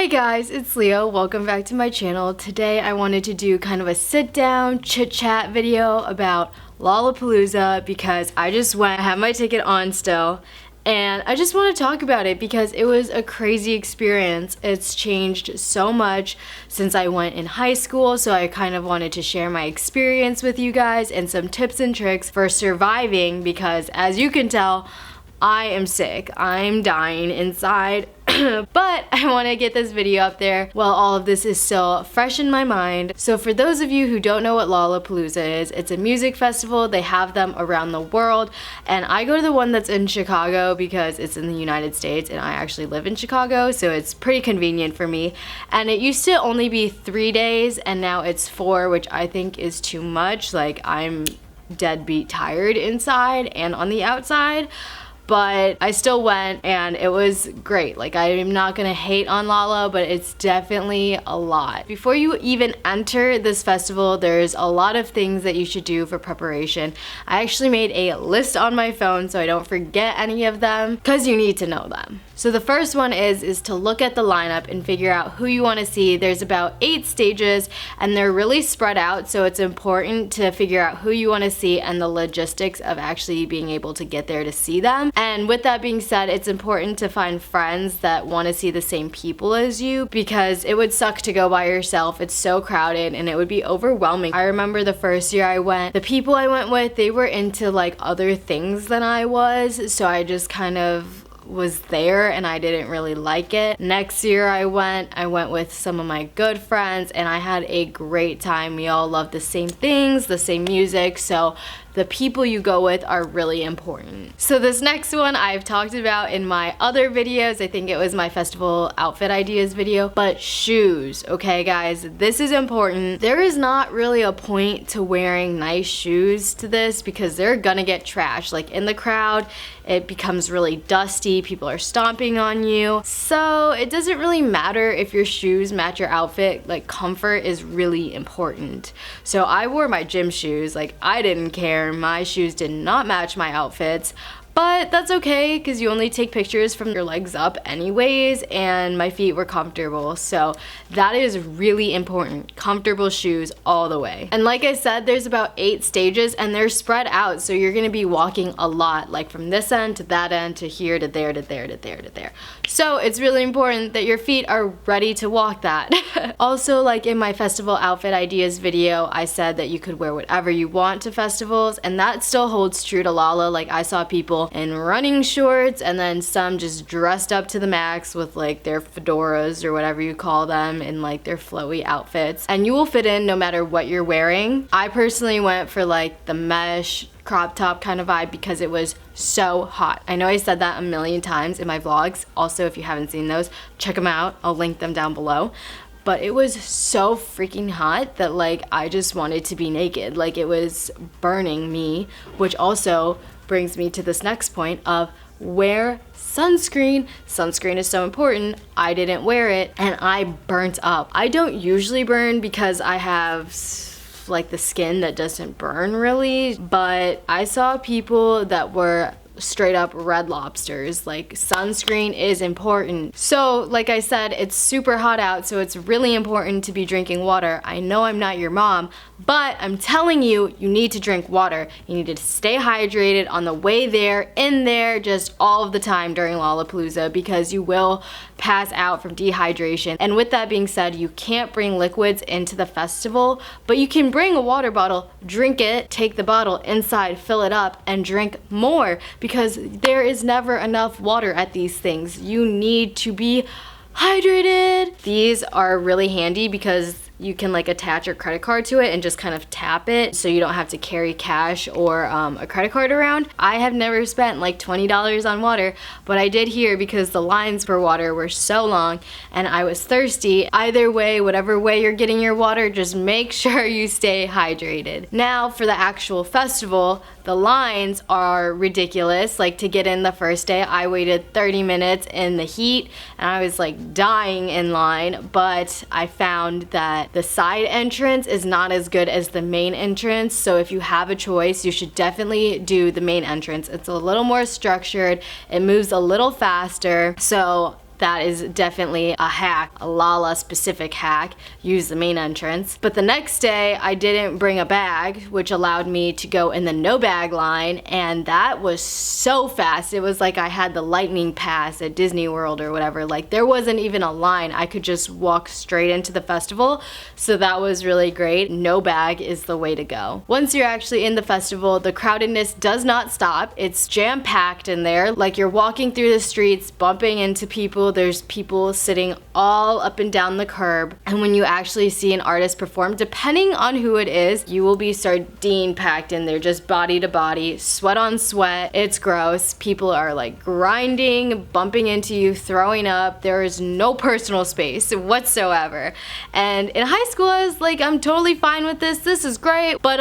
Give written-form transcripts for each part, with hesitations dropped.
Hey guys, it's Leo. Welcome back to my channel. Today I wanted to do kind of a sit down chit chat video about Lollapalooza because I just went, I have my ticket on still, and I just want to talk about it because it was a crazy experience. It's changed so much since I went in high school, so I kind of wanted to share my experience with you guys and some tips and tricks for surviving because as you can tell, I am sick. I'm dying inside. But I want to get this video up there while all of this is still fresh in my mind. So for those of you who don't know what Lollapalooza is, it's a music festival. They have them around the world, and I go to the one that's in Chicago because it's in the United States and I actually live in Chicago, so it's pretty convenient for me. And it used to only be 3 days and now it's 4, which I think is too much. Like, I'm deadbeat tired inside and on the outside. But I still went and it was great. Like, I'm not gonna hate on Lala, but it's definitely a lot. Before you even enter this festival, there's a lot of things that you should do for preparation. I actually made a list on my phone so I don't forget any of them because you need to know them. So the first one is to look at the lineup and figure out who you want to see. There's about 8 stages and they're really spread out, so it's important to figure out who you want to see and the logistics of actually being able to get there to see them. And with that being said, it's important to find friends that want to see the same people as you because it would suck to go by yourself. It's so crowded and it would be overwhelming. I remember the first year I went, the people I went with, they were into like other things than I was, so I just kind of was there and I didn't really like it. Next year I went with some of my good friends and I had a great time. We all love the same things, the same music, so the people you go with are really important. So this next one I've talked about in my other videos. I think it was my festival outfit ideas video, but shoes, okay guys, this is important. There is not really a point to wearing nice shoes to this because they're gonna get trashed. Like in the crowd, it becomes really dusty, people are stomping on you. So it doesn't really matter if your shoes match your outfit, like comfort is really important. So I wore my gym shoes, like I didn't care. My shoes did not match my outfits, but that's okay because you only take pictures from your legs up anyways, and my feet were comfortable, so that is really important. Comfortable shoes all the way. And like I said, there's about 8 stages and they're spread out, so you're gonna be walking a lot, like from this end to that end to here to there to there to there to there. So it's really important that your feet are ready to walk that. Also, like in my festival outfit ideas video, I said that you could wear whatever you want to festivals, and that still holds true to Lala. Like I saw people in running shorts and then some just dressed up to the max with like their fedoras or whatever you call them and like their flowy outfits, and you will fit in no matter what you're wearing. I personally went for like the mesh crop top kind of vibe because it was so hot. I know I said that a million times in my vlogs. Also, if you haven't seen those, check them out. I'll link them down below. But it was so freaking hot that like I just wanted to be naked. Like it was burning me, which also brings me to this next point of wear sunscreen. Sunscreen is so important. I didn't wear it and I burnt up. I don't usually burn because I have like the skin that doesn't burn really, but I saw people that were straight up red lobsters. Like sunscreen is important. So like I said, it's super hot out, so it's really important to be drinking water. I know I'm not your mom, but I'm telling you, you need to drink water. You need to stay hydrated on the way there, in there, just all of the time during Lollapalooza because you will pass out from dehydration. And with that being said, you can't bring liquids into the festival, but you can bring a water bottle, drink it, take the bottle inside, fill it up, and drink more because there is never enough water at these things. You need to be hydrated. These are really handy because you can like attach your credit card to it and just kind of tap it so you don't have to carry cash or a credit card around. I have never spent like $20 on water, but I did here because the lines for water were so long and I was thirsty. Either way, whatever way you're getting your water, just make sure you stay hydrated. Now for the actual festival, the lines are ridiculous. Like to get in the first day, I waited 30 minutes in the heat and I was like dying in line, but I found that the side entrance is not as good as the main entrance, so if you have a choice, you should definitely do the main entrance. It's a little more structured, it moves a little faster, so that is definitely a hack, a Lala specific hack. Use the main entrance. But the next day I didn't bring a bag, which allowed me to go in the no bag line, and that was so fast. It was like I had the lightning pass at Disney World or whatever. Like there wasn't even a line. I could just walk straight into the festival. So that was really great. No bag is the way to go. Once you're actually in the festival, the crowdedness does not stop. It's jam-packed in there. Like you're walking through the streets, bumping into people. There's people sitting all up and down the curb. And when you actually see an artist perform, depending on who it is, you will be sardine packed in there, just body to body, sweat on sweat. It's gross. People are like grinding, bumping into you, throwing up. There is no personal space whatsoever. And in high school, I was like, I'm totally fine with this. This is great. But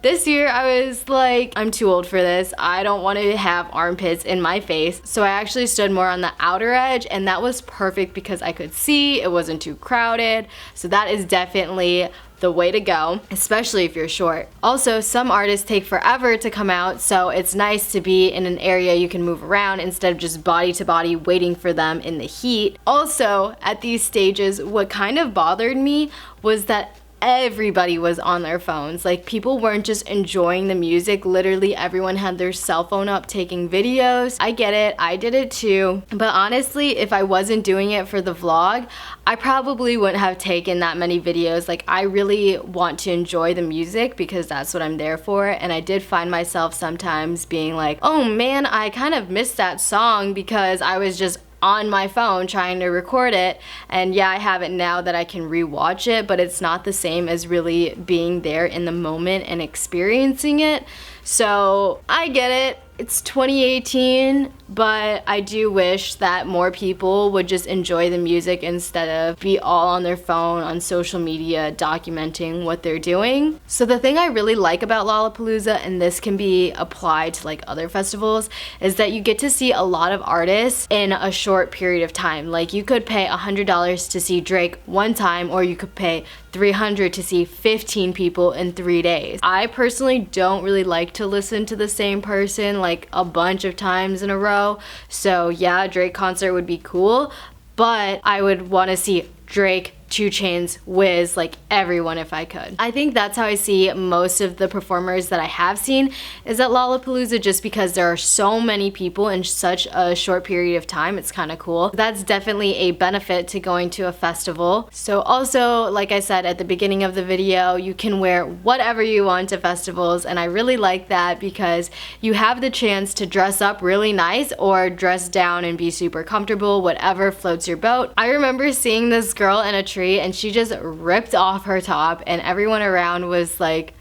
this year I was like, I'm too old for this. I don't want to have armpits in my face. So I actually stood more on the outer edge, and that was perfect because I could see, it wasn't too crowded. So that is definitely the way to go, especially if you're short. Also, some artists take forever to come out, so it's nice to be in an area you can move around instead of just body to body waiting for them in the heat. Also, at these stages, what kind of bothered me was that everybody was on their phones. Like people weren't just enjoying the music. Literally everyone had their cell phone up taking videos. I get it. I did it too. But honestly, if I wasn't doing it for the vlog, I probably wouldn't have taken that many videos. Like I really want to enjoy the music because that's what I'm there for. And I did find myself sometimes being like, oh man, I kind of missed that song because I was just on my phone trying to record it. And yeah, I have it now that I can rewatch it, but it's not the same as really being there in the moment and experiencing it. So I get it. It's 2018, but I do wish that more people would just enjoy the music instead of be all on their phone on social media documenting what they're doing. So the thing I really like about Lollapalooza, and this can be applied to like other festivals, is that you get to see a lot of artists in a short period of time. Like you could pay $100 to see Drake one time, or you could pay $300 to see 15 people in 3 days. I personally don't really like to listen to the same person like a bunch of times in a row. So yeah, a Drake concert would be cool, but I would want to see Drake, 2 Chainz, Wiz, like everyone if I could. I think that's how I see most of the performers that I have seen is at Lollapalooza, just because there are so many people in such a short period of time. It's kind of cool. That's definitely a benefit to going to a festival. So also, like I said at the beginning of the video, you can wear whatever you want to festivals, and I really like that because you have the chance to dress up really nice or dress down and be super comfortable, whatever floats your boat. I remember seeing this girl in a tree and she just ripped off her top, and everyone around was like,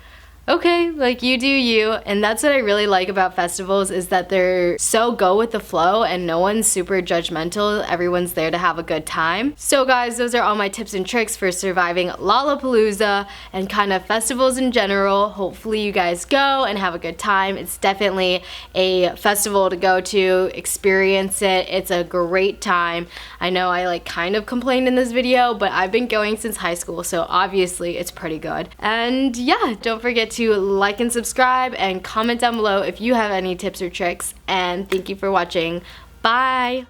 okay, like you do you. And that's what I really like about festivals, is that they're so go with the flow and no one's super judgmental. Everyone's there to have a good time. So guys, those are all my tips and tricks for surviving Lollapalooza and kind of festivals in general. Hopefully you guys go and have a good time. It's definitely a festival to go to, experience it. It's a great time. I know I like kind of complained in this video, but I've been going since high school, so obviously it's pretty good. And yeah, don't forget to like and subscribe and comment down below if you have any tips or tricks. And thank you for watching. Bye!